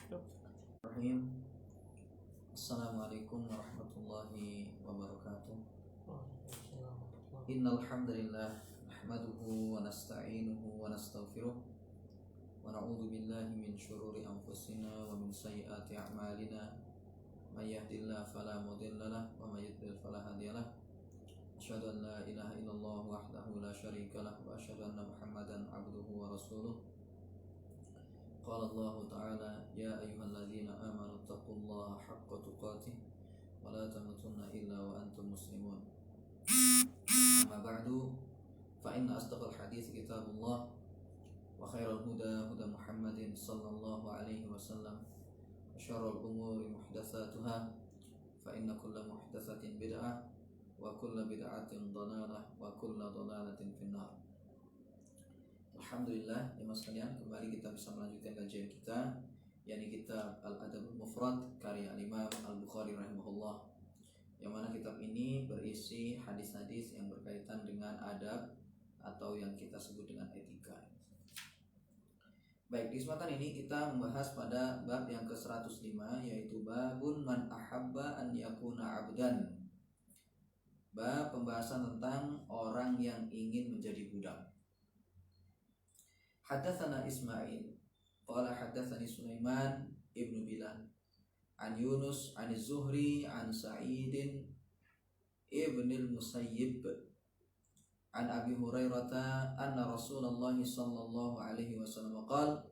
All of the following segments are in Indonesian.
Bismillahirrahmanirrahim. Assalamualaikum warahmatullahi wabarakatuh. Innal hamdalillah nahmaduhu wa nasta'inuhu wa nastaghfiruh wa na'udzu billahi min syururi anfusina wa min sayyiati a'malina. May yahdihillahu fala mudilla lahu wa may yudlil fala hadiya lahu. Asyhadu an la ilaha illallah wahdahu la syarika lahu wa asyhadu anna Muhammadan 'abduhu wa rasuluh. Qala Allah Ta'ala ya ayyuhalladzina amanu taqullaha haqqa tuqatih wa la tamutunna illa wa antum muslimun. Amma ba'du fa inna asdaqal hadits kitabullah wa khairal huda huda Muhammadin sallallahu alaihi wasallam wa syarrul umuri muhdatsatuha fa inna kulla muhdatsatin bid'ah wa kulla bid'atin dhalalah wa kulla dhalalatin finnar. Alhamdulillah, ya mas sekalian, kembali kita bisa melanjutkan kajian kita, yakni kitab Al-Adabul Mufrad karya Imam Al-Bukhari rahimahullah. Yang mana kitab ini berisi hadis-hadis yang berkaitan dengan adab atau yang kita sebut dengan etika. Baik, di kesempatan ini kita membahas pada bab yang ke-105, yaitu babun man ahabba an yakuna abdan. Bab pembahasan tentang orang yang ingin menjadi budak. Haddatsana Ismail qala haddatsani Sulaiman ibnu Bilal an Yunus an Az-Zuhri an Sa'id ibn al-Musayyib an Abi Hurairah anna Rasulullah sallallahu alaihi wasallam qala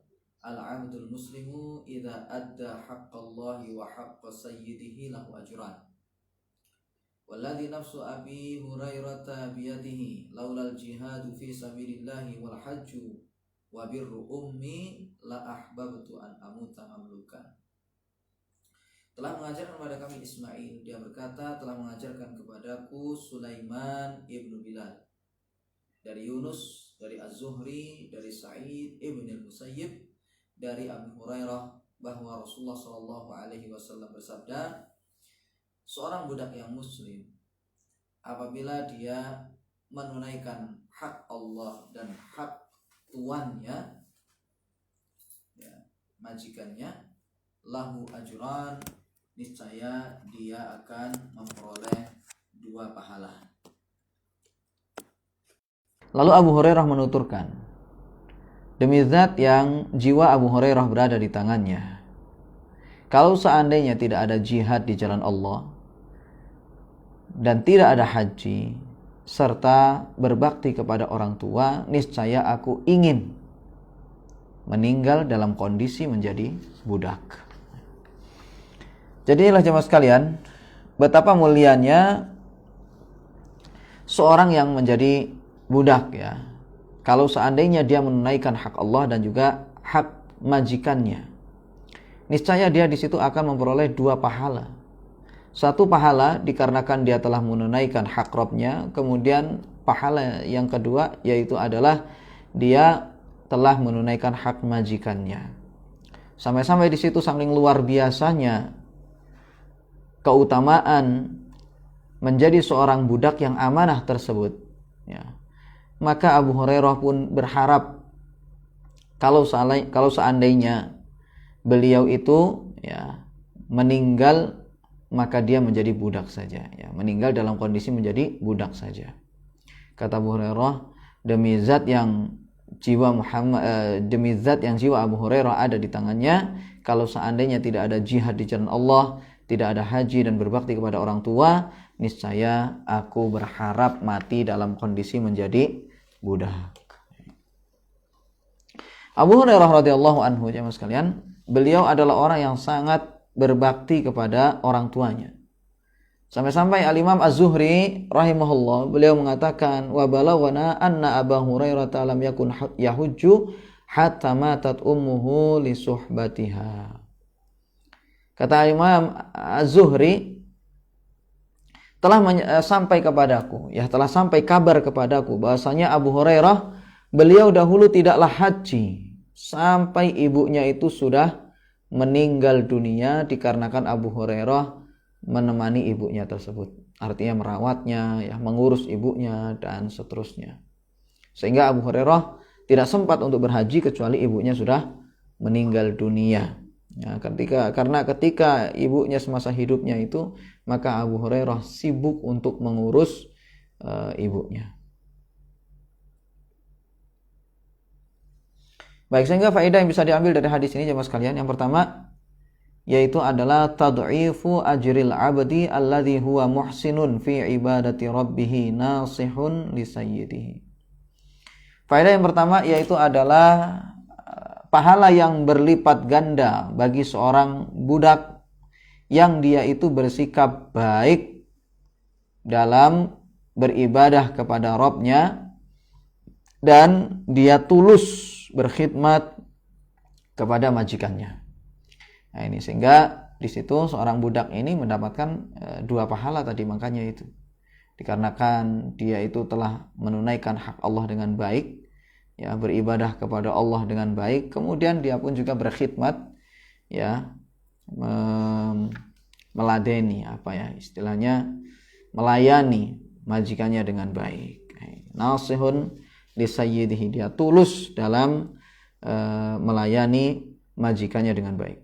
al-'abdul muslimu idza adda haqqallahi wa haqqa sayyidihi lahu ajran. Walladhi nafsu Abi Hurairah biyadihi laulal jihadu fi sabilillahi wal hajju wa birru ummi la ahbabtu an amuta mamlukan. Telah mengajarkan kepada kami Ismail, dia berkata telah mengajarkan kepadaku Sulaiman ibnu Bilal dari Yunus, dari Az-Zuhri, dari Sa'id ibn al-Musayyib, dari Abu Hurairah bahwa Rasulullah sallallahu alaihi wasallam bersabda, seorang budak yang muslim apabila dia menunaikan hak Allah dan hak tuannya, ya, majikannya, lahu ajran, niscaya dia akan memperoleh 2 pahala. Lalu Abu Hurairah menuturkan, demi zat yang jiwa Abu Hurairah berada di tangannya, kalau seandainya tidak ada jihad di jalan Allah dan tidak ada haji serta berbakti kepada orang tua, niscaya aku ingin meninggal dalam kondisi menjadi budak. Jadi inilah jemaah sekalian, betapa mulianya seorang yang menjadi budak, ya. Kalau seandainya dia menunaikan hak Allah dan juga hak majikannya, niscaya dia di situ akan memperoleh 2 pahala. 1 pahala dikarenakan dia telah menunaikan hak Rabbnya, kemudian pahala yang kedua yaitu adalah dia telah menunaikan hak majikannya. Sampai-sampai di situ saking luar biasanya keutamaan menjadi seorang budak yang amanah tersebut, ya. Maka Abu Hurairah pun berharap kalau seandainya beliau itu, ya, meninggal, maka dia menjadi budak saja, ya, meninggal dalam kondisi menjadi budak saja. Kata Abu Hurairah, demi zat yang jiwa Abu Hurairah ada di tangannya, kalau seandainya tidak ada jihad di jalan Allah, tidak ada haji dan berbakti kepada orang tua, niscaya aku berharap mati dalam kondisi menjadi budak. Abu Hurairah radhiyallahu anhu, jemaah sekalian, beliau adalah orang yang sangat berbakti kepada orang tuanya. Sampai-sampai Al-Imam Az-Zuhri rahimahullah, beliau mengatakan, wa balaghana anna Abu Hurairah lam yakun yahujju hatta matat ummuhu li suhbatiha. Kata Imam Az-Zuhri, telah sampai kepadaku, ya, telah sampai kabar kepadaku bahwasanya Abu Hurairah, beliau dahulu tidaklah haji sampai ibunya itu sudah meninggal dunia dikarenakan Abu Hurairah menemani ibunya tersebut. Artinya merawatnya, ya, mengurus ibunya dan seterusnya. Sehingga Abu Hurairah tidak sempat untuk berhaji kecuali ibunya sudah meninggal dunia. Ya, karena ketika ibunya semasa hidupnya itu, maka Abu Hurairah sibuk untuk mengurus ibunya. Baik, sehingga faedah yang bisa diambil dari hadis ini jemaah sekalian, yang pertama yaitu adalah tad'ifu ajril abdi alladhi huwa muhsinun fi ibadati rabbih nasihun li sayyidihi. Faedah yang pertama yaitu adalah pahala yang berlipat ganda bagi seorang budak yang dia itu bersikap baik dalam beribadah kepada Rabb-nya dan dia tulus berkhidmat kepada majikannya. Nah ini, sehingga di situ seorang budak ini mendapatkan dua pahala tadi, makanya itu dikarenakan dia itu telah menunaikan hak Allah dengan baik, ya, beribadah kepada Allah dengan baik, kemudian dia pun juga berkhidmat, ya, meladeni, istilahnya melayani majikannya dengan baik. Nasihun li sayyidihi, dia tulus dalam melayani majikannya dengan baik.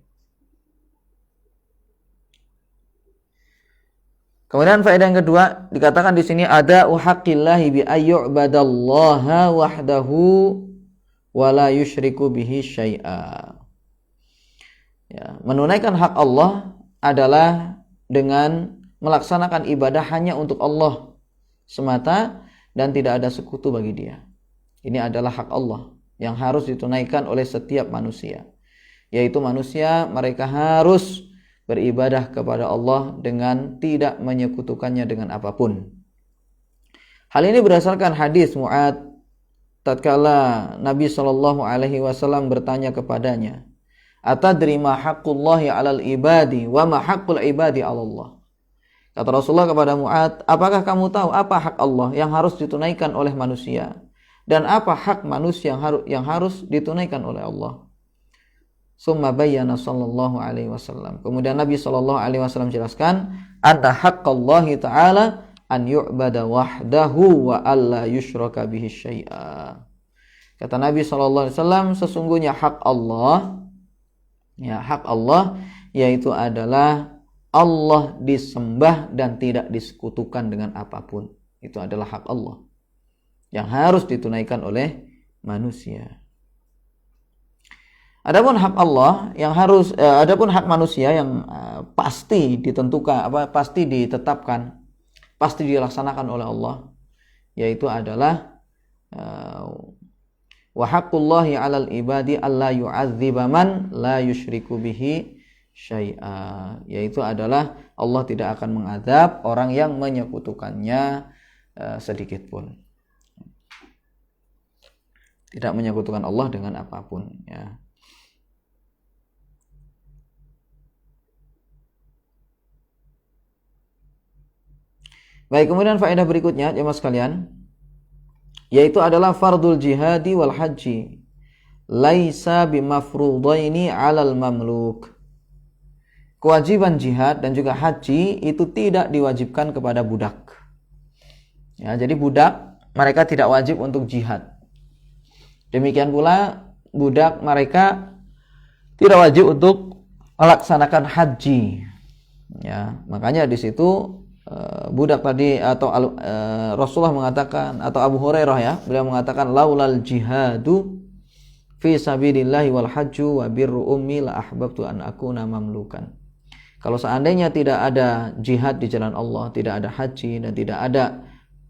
Kemudian faedah yang kedua dikatakan di sini ada uhaqqillahi bi ayyubadallaha wahdahu wa la yusyriku bihi syai'a. Ya, menunaikan hak Allah adalah dengan melaksanakan ibadah hanya untuk Allah semata dan tidak ada sekutu bagi Dia. Ini adalah hak Allah yang harus ditunaikan oleh setiap manusia. Yaitu manusia mereka harus beribadah kepada Allah dengan tidak menyekutukannya dengan apapun. Hal ini berdasarkan hadis Mu'ad tatkala Nabi SAW bertanya kepadanya, "Atadri ma haqqullahi 'alal ibadi wa ma haqqul ibadi 'ala Allah?" Kata Rasulullah kepada Mu'ad, "Apakah kamu tahu apa hak Allah yang harus ditunaikan oleh manusia dan apa hak manusia yang harus ditunaikan oleh Allah?" Summa bayyana sallallahu alaihi wasallam. Kemudian Nabi sallallahu alaihi wasallam jelaskan, "Anna haqqallahi ta'ala an yu'bada wahdahu wa alla yushraka bihi syai'a." Kata Nabi sallallahu alaihi wasallam, sesungguhnya hak Allah, ya, hak Allah yaitu adalah Allah disembah dan tidak disekutukan dengan apapun. Itu adalah hak Allah yang harus ditunaikan oleh manusia. Adapun hak Allah yang harus, adapun hak manusia yang pasti ditentukan, pasti ditetapkan, pasti dilaksanakan oleh Allah, yaitu adalah wa haqqullahi 'alal ibadi alla yu'adziba man la yusyriku bihi syai'a, yaitu adalah Allah tidak akan mengazab orang yang menyekutukannya sedikit pun. Tidak menyekutukan Allah dengan apapun, ya. Baik, kemudian faedah berikutnya jemaah sekalian, yaitu adalah fardul jihadi wal haji laisa bimafrudaini 'alal mamluk. Kewajiban jihad dan juga haji itu tidak diwajibkan kepada budak. Ya, jadi budak mereka tidak wajib untuk jihad. Demikian pula budak mereka tidak wajib untuk melaksanakan haji. Ya, makanya di situ budak tadi atau Rasulullah mengatakan, atau Abu Hurairah, ya, beliau mengatakan, laulal jihadu fi sabilillahi wal hajju wa birru ummi la ahbabtu an akuna mamlukan. Kalau seandainya tidak ada jihad di jalan Allah, tidak ada haji dan tidak ada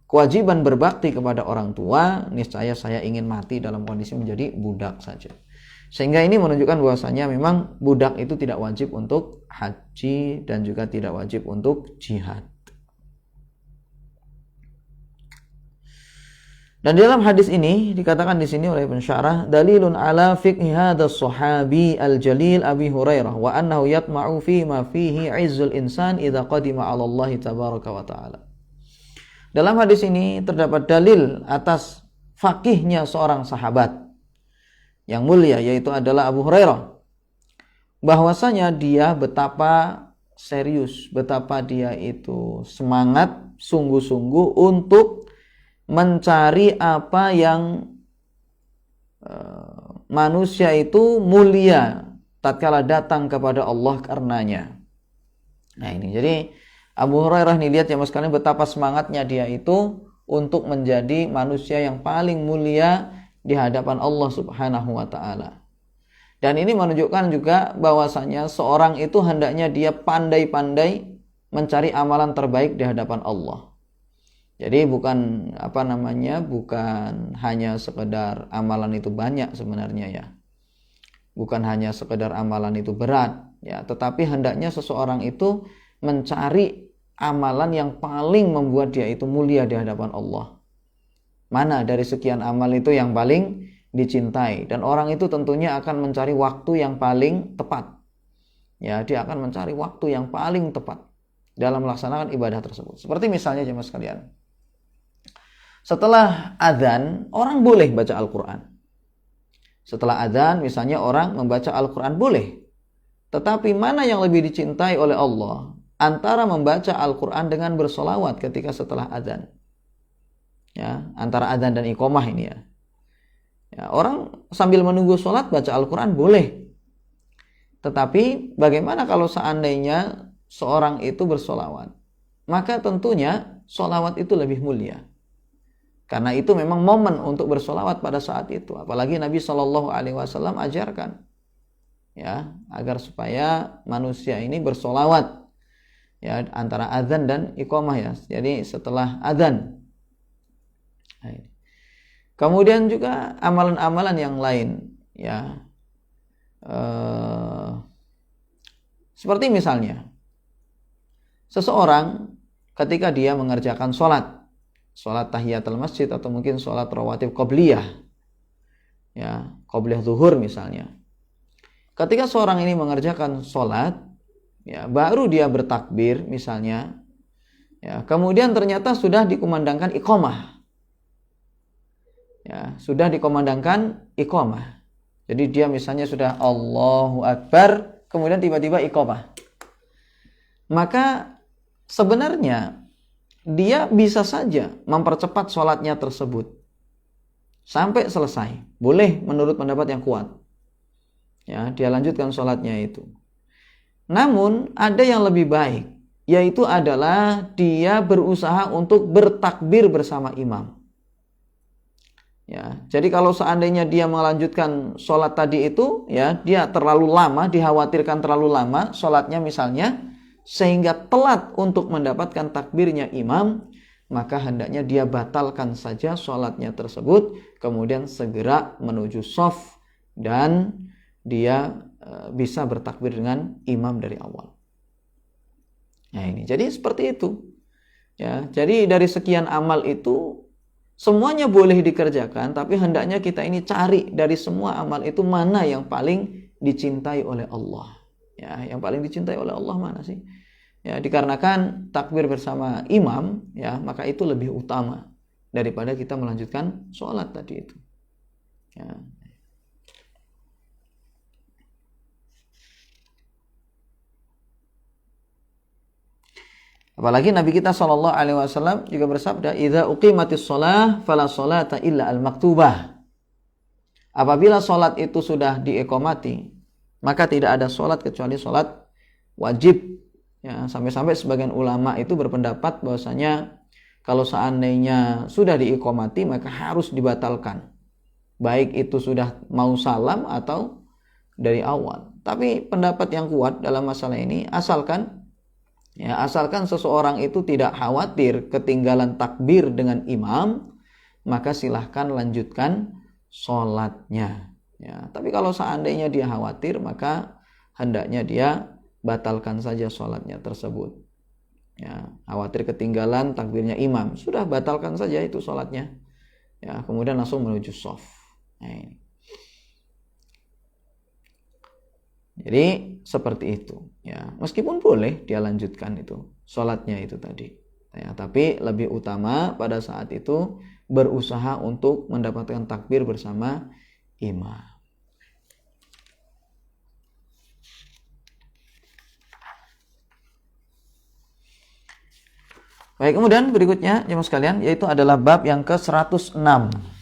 kewajiban berbakti kepada orang tua, niscaya saya ingin mati dalam kondisi menjadi budak saja. Sehingga ini menunjukkan bahwasanya memang budak itu tidak wajib untuk haji dan juga tidak wajib untuk jihad. Dan dalam hadis ini dikatakan di sini oleh pensyarah, dalilun ala fiqhi hadzal sahabi al-jalil Abi Hurairah wa annahu yatma'u fi ma fihi 'izzul insan idza qadima 'ala Allah tabaraka wa ta'ala. Dalam hadis ini terdapat dalil atas faqihnya seorang sahabat yang mulia, yaitu adalah Abu Hurairah, bahwasanya dia betapa serius, betapa dia itu semangat sungguh-sungguh untuk mencari apa yang manusia itu mulia tatkala datang kepada Allah karenanya. Nah ini, jadi Abu Hurairah nih, lihat ya mas kalian betapa semangatnya dia itu untuk menjadi manusia yang paling mulia di hadapan Allah Subhanahu wa taala. Dan ini menunjukkan juga bahwasanya seorang itu hendaknya dia pandai-pandai mencari amalan terbaik di hadapan Allah. Jadi bukan bukan hanya sekedar amalan itu banyak sebenarnya ya. Bukan hanya sekedar amalan itu berat ya, tetapi hendaknya seseorang itu mencari amalan yang paling membuat dia itu mulia di hadapan Allah. Mana dari sekian amal itu yang paling dicintai, dan orang itu tentunya akan mencari waktu yang paling tepat. Ya, dia akan mencari waktu yang paling tepat dalam melaksanakan ibadah tersebut. Seperti misalnya jemaah sekalian, setelah azan orang boleh baca Al-Qur'an. Setelah azan misalnya orang membaca Al-Qur'an boleh. Tetapi mana yang lebih dicintai oleh Allah antara membaca Al-Qur'an dengan bersolawat ketika setelah azan? Ya, antara azan dan iqamah ini ya. Ya, orang sambil menunggu sholat baca Al-Quran boleh. Tetapi bagaimana kalau seandainya seorang itu bersolawat? Maka tentunya solawat itu lebih mulia. Karena itu memang momen untuk bersolawat pada saat itu. Apalagi Nabi SAW ajarkan, ya, agar supaya manusia ini bersolawat, ya, antara azan dan iqamah ya. Jadi setelah azan. Kemudian juga amalan-amalan yang lain ya, seperti misalnya seseorang ketika dia mengerjakan sholat tahiyatul masjid atau mungkin sholat rawatib qobliyah ya, qobliyah zuhur misalnya. Ketika seorang ini mengerjakan sholat ya, baru dia bertakbir misalnya ya, kemudian ternyata sudah dikumandangkan iqamah. Ya, sudah dikomandangkan iqamah. Jadi dia misalnya sudah Allahu Akbar, kemudian tiba-tiba iqamah. Maka sebenarnya dia bisa saja mempercepat sholatnya tersebut sampai selesai. Boleh menurut pendapat yang kuat. Ya, dia lanjutkan sholatnya itu. Namun ada yang lebih baik, yaitu adalah dia berusaha untuk bertakbir bersama imam. Ya, jadi kalau seandainya dia melanjutkan sholat tadi itu, ya, dia terlalu lama, dikhawatirkan terlalu lama sholatnya misalnya, sehingga telat untuk mendapatkan takbirnya imam, maka hendaknya dia batalkan saja sholatnya tersebut, kemudian segera menuju shaf dan dia bisa bertakbir dengan imam dari awal. Nah ini, jadi seperti itu. Ya, jadi dari sekian amal itu semuanya boleh dikerjakan, tapi hendaknya kita ini cari dari semua amal itu mana yang paling dicintai oleh Allah. Ya, yang paling dicintai oleh Allah mana sih? Ya, dikarenakan takbir bersama imam, ya, maka itu lebih utama daripada kita melanjutkan sholat tadi itu. Ya. Apalagi Nabi kita SAW juga bersabda, "Idza uqimatis shalah fala sholata illa al-maktubah." Apabila sholat itu sudah diiqamati, maka tidak ada sholat kecuali sholat wajib. Ya, sampai-sampai sebagian ulama itu berpendapat bahwasanya kalau seandainya sudah diiqamati maka harus dibatalkan. Baik itu sudah mau salam atau dari awal. Tapi pendapat yang kuat dalam masalah ini asalkan seseorang itu tidak khawatir ketinggalan takbir dengan imam, maka silahkan lanjutkan sholatnya. Ya, tapi kalau seandainya dia khawatir, maka hendaknya dia batalkan saja sholatnya tersebut. Ya, khawatir ketinggalan takbirnya imam, sudah batalkan saja itu sholatnya. Ya, kemudian langsung menuju shaf. Nah, ini. Jadi seperti itu ya, meskipun boleh dia lanjutkan itu sholatnya itu tadi ya, tapi lebih utama pada saat itu berusaha untuk mendapatkan takbir bersama imam. Baik, kemudian berikutnya jemaah sekalian yaitu adalah bab yang ke-106.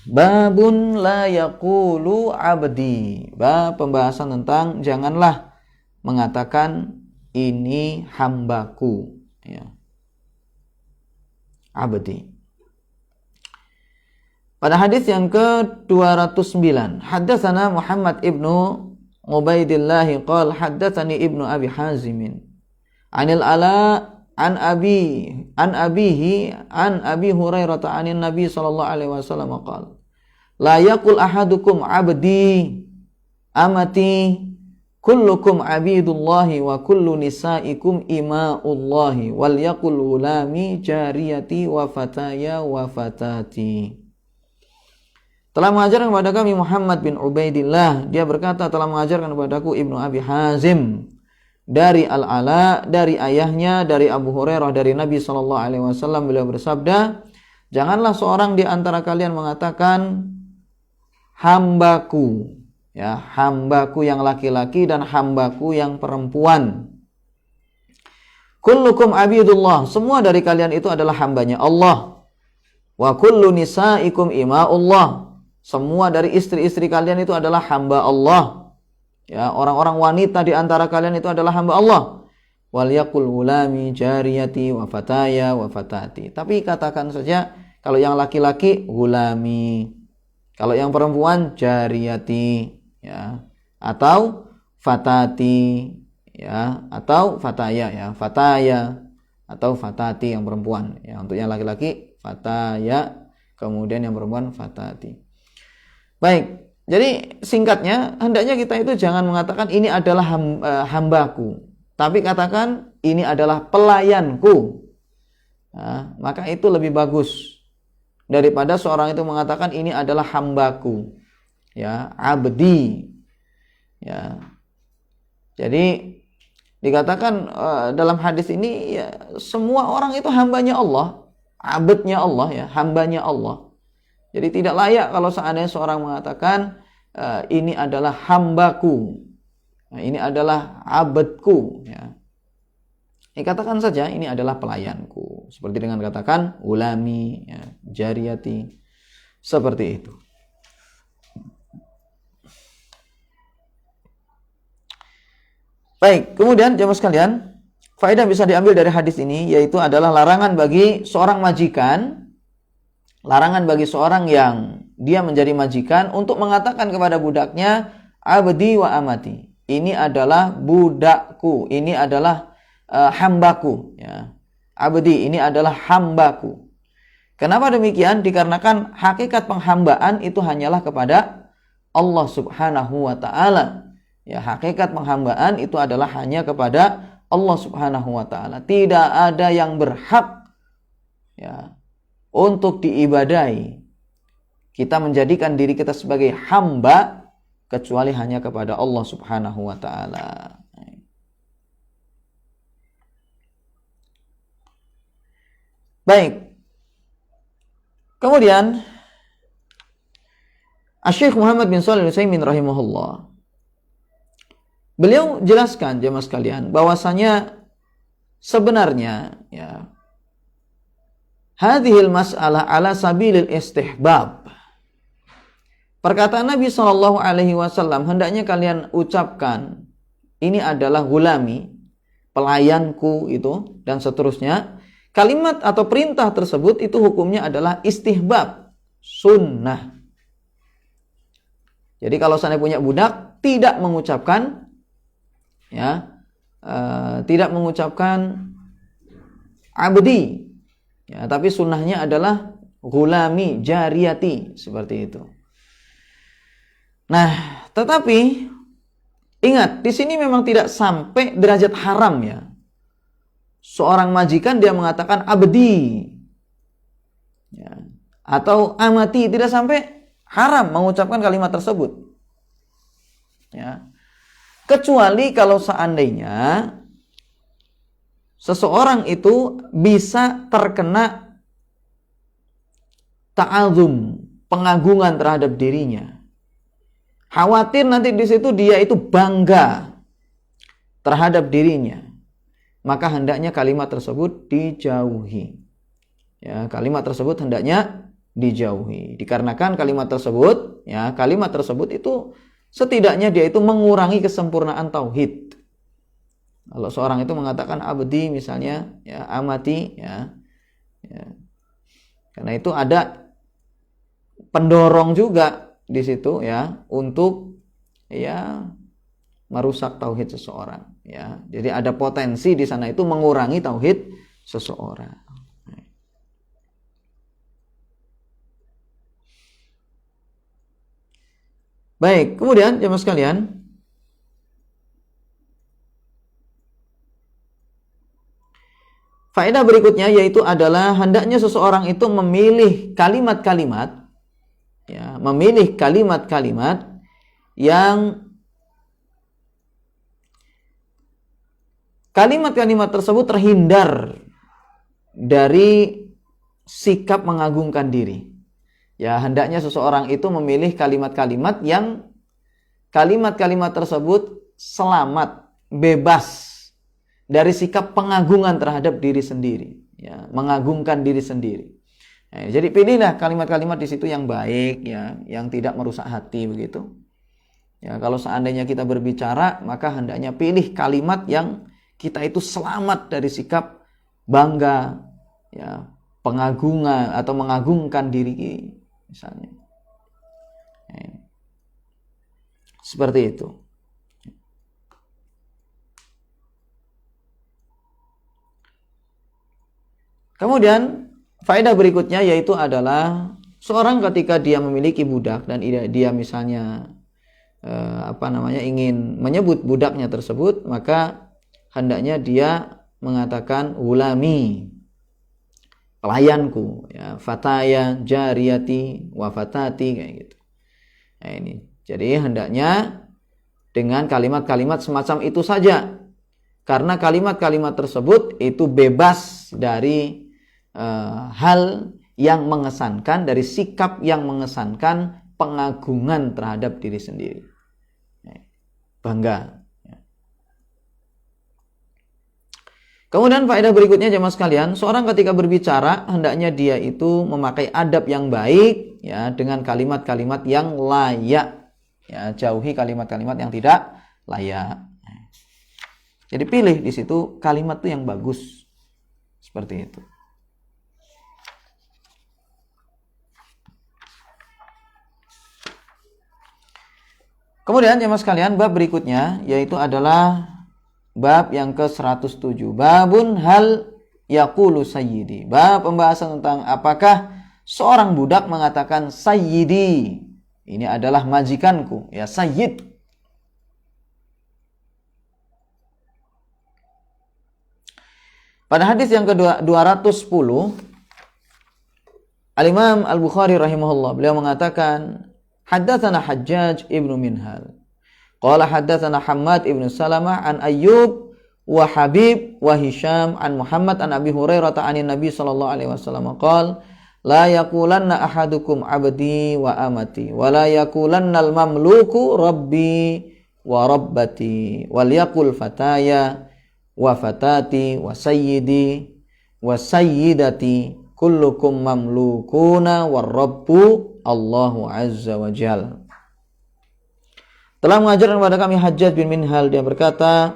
Babun la yaqulu abdi. Bab pembahasan tentang janganlah mengatakan ini hambaku, ya. Abdi. Pada hadis yang ke-209, haddatsana Muhammad ibnu Ubaidillah qala haddatsani ibnu Abi Hazim anil Ala an abihi an Abi Hurairah anin Nabi sallallahu alaihi wasallam qala la yaqul ahadukum abdi amati kullukum abidullahi wa kullu nisaikum imaullahi wal yaqul gulami jariyati wa fataya wa fatati. Telah mengajarkan kepada kami Muhammad bin Ubaidillah, dia berkata telah mengajarkan kepadaku Ibnu Abi Hazim dari Al-Ala, dari ayahnya, dari Abu Hurairah, dari Nabi SAW. Beliau bersabda, janganlah seorang di antara kalian mengatakan hambaku, ya, hambaku yang laki-laki dan hambaku yang perempuan. Kullukum abidullah, semua dari kalian itu adalah hambanya Allah. Wa kullu nisaikum ima'ullah, semua dari istri-istri kalian itu adalah hamba Allah. Ya, orang-orang wanita di antara kalian itu adalah hamba Allah. Wal yaqul gulami jariyati wa fataya wa fatati. Tapi katakan saja kalau yang laki-laki gulami, kalau yang perempuan jariyati, ya, atau fatati, ya, atau fataya, ya, fataya atau fatati yang perempuan, ya. Untuk yang laki-laki fataya, kemudian yang perempuan fatati. Baik. Jadi singkatnya, hendaknya kita itu jangan mengatakan ini adalah hambaku, tapi katakan ini adalah pelayanku. Nah, maka itu lebih bagus daripada seorang itu mengatakan ini adalah hambaku, ya, abdi, ya. Jadi dikatakan dalam hadis ini, ya, semua orang itu hambanya Allah, abdnya Allah, ya, hambanya Allah. Jadi tidak layak kalau seandainya seorang mengatakan ini adalah hambaku, ini adalah abadku, ya. Katakan saja ini adalah pelayanku, seperti dengan katakan ulami, ya, jariyati, seperti itu. Baik, kemudian jemaah sekalian, faedah bisa diambil dari hadis ini yaitu adalah larangan bagi seorang majikan, larangan bagi seorang yang dia menjadi majikan untuk mengatakan kepada budaknya abdi wa amati. Ini adalah budakku, ini adalah hambaku, ya. Abdi, ini adalah hambaku. Kenapa demikian? Dikarenakan hakikat penghambaan itu hanyalah kepada Allah Subhanahu wa taala. Ya, hakikat penghambaan itu adalah hanya kepada Allah Subhanahu wa taala. Tidak ada yang berhak, ya, untuk diibadahi, kita menjadikan diri kita sebagai hamba kecuali hanya kepada Allah Subhanahu wa taala. Baik. Kemudian Asy-Syaikh Muhammad bin Shalih Al-Utsaimin rahimahullah, beliau jelaskan jemaah sekalian bahwasanya sebenarnya, ya, hadhil mas'alah ala sabilil istihbab. Perkataan Nabi SAW, hendaknya kalian ucapkan ini adalah gulami, pelayanku itu, dan seterusnya. Kalimat atau perintah tersebut itu hukumnya adalah istihbab, sunnah. Jadi kalau saya punya budak, tidak mengucapkan, ya, tidak mengucapkan abdi, ya, tapi sunnahnya adalah gulami jariyati, seperti itu. Nah, tetapi ingat, di sini memang tidak sampai derajat haram, ya. Seorang majikan dia mengatakan abdi, ya, atau amati, tidak sampai haram mengucapkan kalimat tersebut, ya. Kecuali kalau seandainya seseorang itu bisa terkena ta'azum, pengagungan terhadap dirinya. Khawatir nanti di situ dia itu bangga terhadap dirinya, maka hendaknya kalimat tersebut dijauhi. ya kalimat tersebut hendaknya dijauhi. Dikarenakan kalimat tersebut itu setidaknya dia itu mengurangi kesempurnaan tauhid. Kalau seorang itu mengatakan abdi misalnya, ya amati, ya. Karena itu ada pendorong juga di situ ya untuk ya merusak tauhid seseorang, ya. Jadi ada potensi di sana itu mengurangi tauhid seseorang. Baik, kemudian jemaah sekalian, faedah berikutnya yaitu adalah hendaknya seseorang itu memilih kalimat-kalimat, ya, memilih kalimat-kalimat yang kalimat-kalimat tersebut terhindar dari sikap mengagungkan diri. Ya, hendaknya seseorang itu memilih kalimat-kalimat yang kalimat-kalimat tersebut selamat, bebas dari sikap pengagungan terhadap diri sendiri, ya, mengagungkan diri sendiri. Nah, jadi pilihlah kalimat-kalimat di situ yang baik, ya, yang tidak merusak hati begitu. Ya, kalau seandainya kita berbicara, maka hendaknya pilih kalimat yang kita itu selamat dari sikap bangga, ya, pengagungan atau mengagungkan diri misalnya. Seperti itu. Kemudian faedah berikutnya yaitu adalah seorang ketika dia memiliki budak dan dia misalnya ingin menyebut budaknya tersebut, maka hendaknya dia mengatakan ulami, pelayanku, ya, fataya, jariyati, wa fatati, kayak gitu. Nah, ini. Jadi hendaknya dengan kalimat-kalimat semacam itu saja. Karena kalimat-kalimat tersebut itu bebas dari hal yang mengesankan, dari sikap yang mengesankan pengagungan terhadap diri sendiri. Bangga. Kemudian faedah berikutnya jemaah sekalian, seorang ketika berbicara hendaknya dia itu memakai adab yang baik, ya, dengan kalimat-kalimat yang layak, ya, jauhi kalimat-kalimat yang tidak layak. Jadi pilih di situ kalimat itu yang bagus, seperti itu. Kemudian jemaah sekalian, bab berikutnya yaitu adalah bab yang ke-107. Babun hal yaqulu sayyidi. Bab pembahasan tentang apakah seorang budak mengatakan sayyidi. Ini adalah majikanku, ya, sayyid. Pada hadis yang ke-210, Al-Imam Al-Bukhari rahimahullah, beliau mengatakan, haddatsana Hajjaj ibnu Minhal. Qala haddatsana Hammad ibnu Salamah an Ayyub wa Habib wa Hisham an Muhammad an Abi Hurairah anin Nabi sallallahu alaihi wasallam qala la yaqulanna ahadukum abdi wa amati wa la yaqulanna al-mamluku rabbi wa rabbati wal yaqul fataya wa fatati wa sayyidi wa sayyidati kullukum mamlukuna war rabbu Allahu azza wa jalla. Telah mengajarkan kepada kami Hajjaj bin Minhal, dia berkata,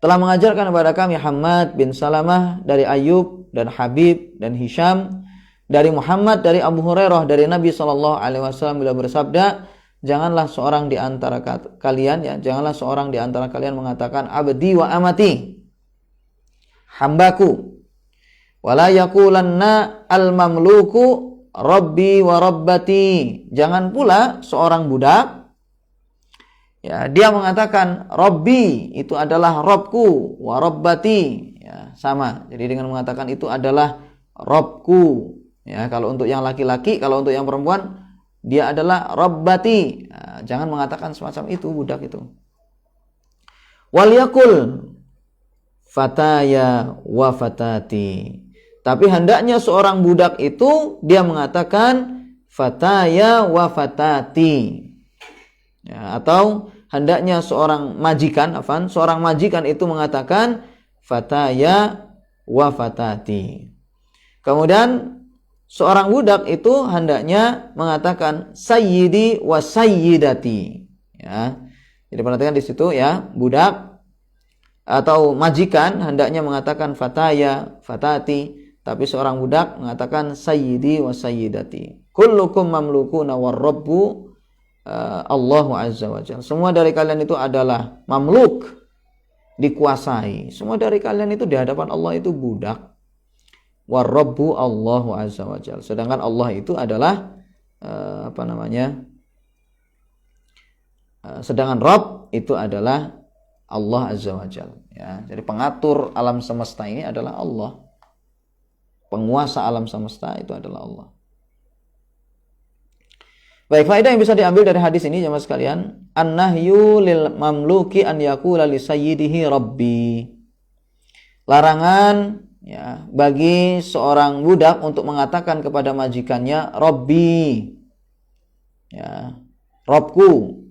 telah mengajarkan kepada kami Hammad bin Salamah dari Ayyub dan Habib dan Hisham dari Muhammad dari Abu Hurairah dari Nabi sallallahu alaihi wasallam, beliau bersabda, janganlah seorang di antara kalian, ya, janganlah seorang di antara kalian mengatakan abdi wa amati, hambaku, wala yaqulanna al-mamluku rabbi wa rabbati. Jangan pula seorang budak, ya, dia mengatakan Rabbi itu adalah Robku, wa Rabbati, ya, sama. Jadi dengan mengatakan itu adalah Robku, ya, kalau untuk yang laki-laki, kalau untuk yang perempuan dia adalah Rabbati. Nah, jangan mengatakan semacam itu budak itu. Wal yakul fataya wa fatati. Tapi hendaknya seorang budak itu dia mengatakan fataya wa fatati. Ya, atau hendaknya seorang majikan itu mengatakan fataya wa fatati. Kemudian seorang budak itu hendaknya mengatakan sayyidi wa sayyidati. Ya. Jadi perhatikan di situ ya, budak atau majikan hendaknya mengatakan fataya, fatati, tapi seorang budak mengatakan sayyidi wa sayyidati. Kullukum mamlukuna war-rabbu Allahu azza wa jalla. Semua dari kalian itu adalah mamluk, dikuasai. Semua dari kalian itu di hadapan Allah itu budak. War-rabbu Allahu azza wa jalla. Sedangkan Allah itu adalah sedangkan Rabb itu adalah Allah azza wa jalla. Ya, jadi pengatur alam semesta ini adalah Allah. Penguasa alam semesta itu adalah Allah. Baik, faedah yang bisa diambil dari hadis ini jemaah sekalian, an-nahyu lil mamluki an yaqula li sayyidihi rabbi. Larangan ya bagi seorang budak untuk mengatakan kepada majikannya rabbi. Ya, Robku.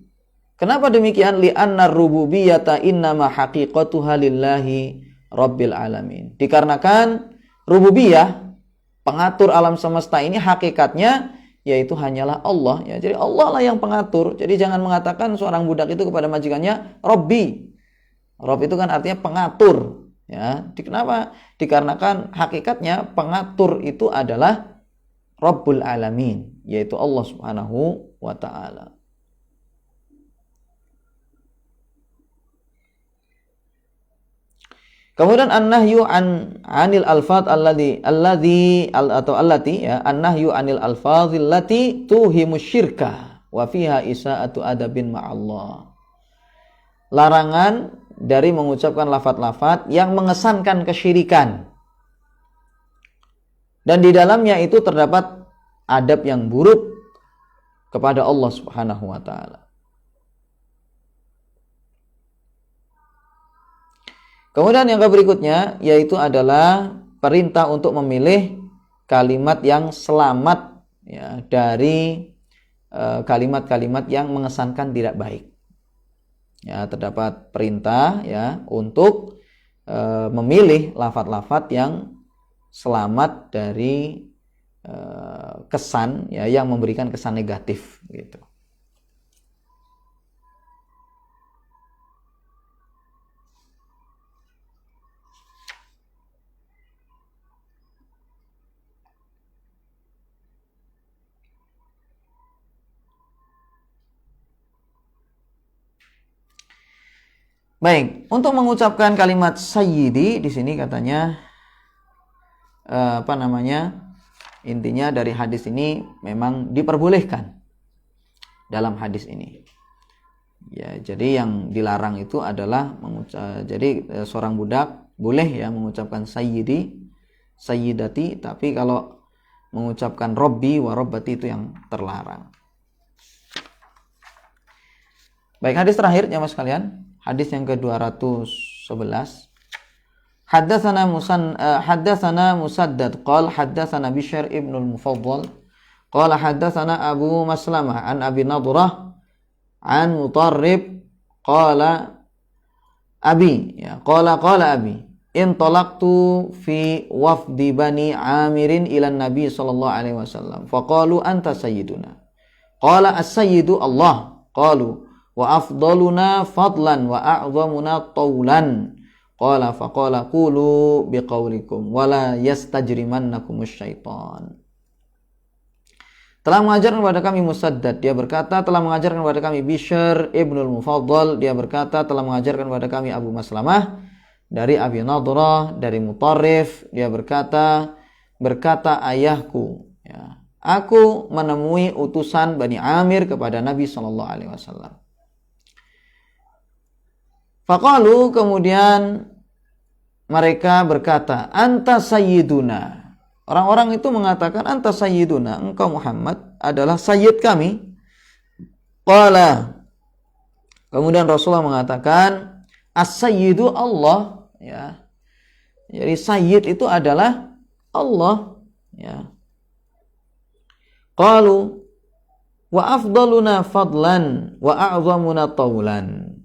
Kenapa demikian? Li anna rububiyyata innama haqiqatuha lillahi rabbil alamin. Dikarenakan rububiyah, pengatur alam semesta ini hakikatnya yaitu hanyalah Allah ya. Jadi Allah lah yang pengatur. Jadi jangan mengatakan seorang budak itu kepada majikannya Robbi. Rob itu kan artinya pengatur ya. Kenapa? Dikarenakan hakikatnya pengatur itu adalah Rabbul Alamin, yaitu Allah Subhanahu wa taala. Kemudian an-nahyu anil alfaz allati ya, an-nahyu anil alfazil lati tuhimu syirka wa fiha isaatu adabin ma'allah. Larangan dari mengucapkan lafaz-lafaz yang mengesankan kesyirikan. Dan di dalamnya itu terdapat adab yang buruk kepada Allah Subhanahu wa taala. Kemudian yang berikutnya yaitu adalah perintah untuk memilih kalimat yang selamat ya, dari kalimat-kalimat yang mengesankan tidak baik. Ya, terdapat perintah ya untuk memilih lafaz-lafaz yang selamat dari kesan ya yang memberikan kesan negatif gitu. Baik, untuk mengucapkan kalimat sayyidi di sini katanya intinya dari hadis ini memang diperbolehkan dalam hadis ini. Ya, jadi yang dilarang itu adalah seorang budak boleh ya mengucapkan sayyidi, sayyidati, tapi kalau mengucapkan robbi wa robbati itu yang terlarang. Baik, hadis terakhir jemaah sekalian. Hadis yang ke-211. Haddatsana Musaddad qala haddatsana Bishr ibn al-Mufaddal qala haddatsana Abu Maslamah an Abi Nadrah an Mutarrib qala Abi ya qala Abi intalaqtu fi wafdi Bani Amirin ila Nabi sallallahu alaihi wasallam faqalu anta sayyiduna qala as-sayyidu Allah qalu wa afdaluna fadlan wa a'zamuna taulan qala faqala qulu biqaulikum wala yastajrimannakumus syaitan. Telah mengajarkan kepada kami Musaddad, dia berkata telah mengajarkan kepada kami Bishr ibnul Mufaddal, dia berkata telah mengajarkan kepada kami Abu Maslamah dari Abi Nadrah dari Mutarrif, dia berkata ayahku ya, aku menemui utusan Bani Amir kepada Nabi sallallahu alaihi wasallam. Faqalu, kemudian mereka berkata, anta sayyiduna. Orang-orang itu mengatakan, anta sayyiduna, engkau Muhammad adalah sayyid kami. Qala. Kemudian Rasulullah mengatakan, as-sayyidu Allah. Ya. Jadi sayyid itu adalah Allah. Ya. Qalu, wa afdaluna fadlan, wa a'zamuna taulan.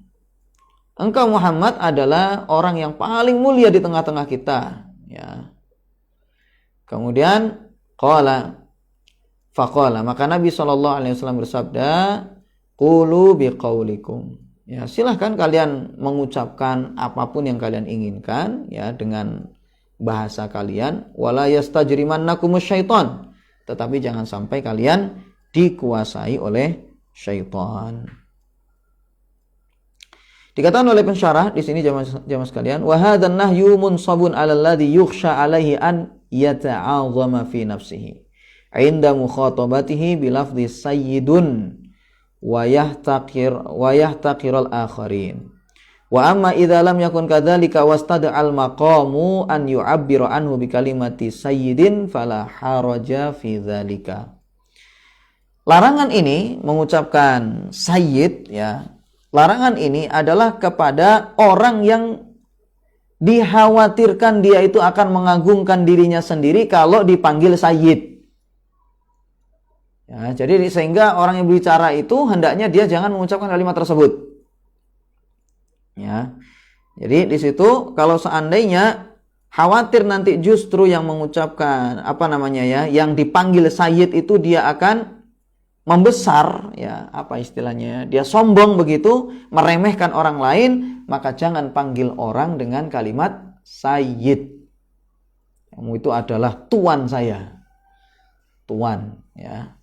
Engkau Muhammad adalah orang yang paling mulia di tengah-tengah kita ya. Kemudian faqala, maka Nabi SAW bersabda, qulu biqaulikum. Ya, silahkan kalian mengucapkan apapun yang kalian inginkan ya dengan bahasa kalian, wala yastajrimannakumus syaitan, tetapi jangan sampai kalian dikuasai oleh syaitan. Dikatakan oleh pensyarah di sini jamaah sekalian, wa hadzan nahyu munsabun 'alal ladzi yukhsha 'alaihi an yata'azama fi nafsihi 'inda mukhatabatihi bi lafdhi sayyidun wa yahtaqiral akharin. Wa amma idza lam yakun kadzalika wastada'al maqamu an yu'abbira anhu bi kalimati sayyidin fala haraja fi dzalika. Larangan ini mengucapkan sayyid ya. Larangan ini adalah kepada orang yang dikhawatirkan dia itu akan mengagungkan dirinya sendiri kalau dipanggil sayyid. Ya, jadi sehingga orang yang berbicara itu hendaknya dia jangan mengucapkan kalimat tersebut. Ya. Jadi di situ kalau seandainya khawatir nanti justru yang mengucapkan yang dipanggil sayyid itu dia akan membesar, ya, istilahnya? Dia sombong begitu, meremehkan orang lain, maka jangan panggil orang dengan kalimat sayyid. Kamu itu adalah tuan saya. Tuan, ya.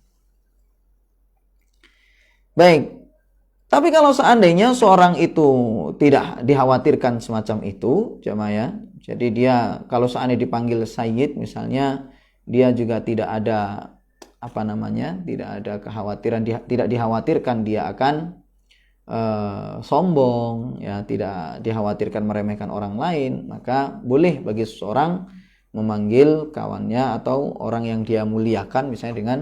Baik, tapi kalau seandainya seorang itu tidak dikhawatirkan semacam itu, jemaah ya, jadi dia kalau seandainya dipanggil sayyid misalnya, dia juga tidak ada tidak ada kekhawatiran, tidak dikhawatirkan dia akan sombong, ya, tidak dikhawatirkan meremehkan orang lain, maka boleh bagi seseorang memanggil kawannya atau orang yang dia muliakan misalnya dengan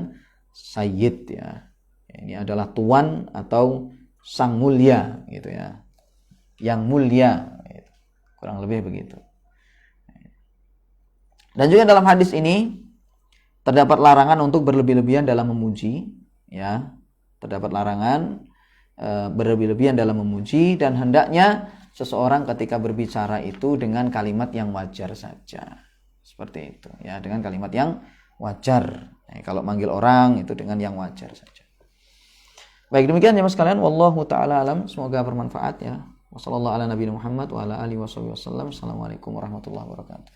sayyid, ya. Ini adalah tuan atau sang mulia gitu ya. Yang mulia gitu. Kurang lebih begitu. Dan juga dalam hadis ini terdapat larangan untuk berlebih-lebihan dalam memuji, ya. Terdapat larangan berlebih-lebihan dalam memuji, dan hendaknya seseorang ketika berbicara itu dengan kalimat yang wajar saja. Seperti itu, ya, dengan kalimat yang wajar. Kalau manggil orang itu dengan yang wajar saja. Baik, demikian jemaah sekalian, wallahu taala alam, semoga bermanfaat ya. Wassallallahu ala nabiyina Muhammad wa ala alihi wasallam. Assalamualaikum warahmatullahi wabarakatuh.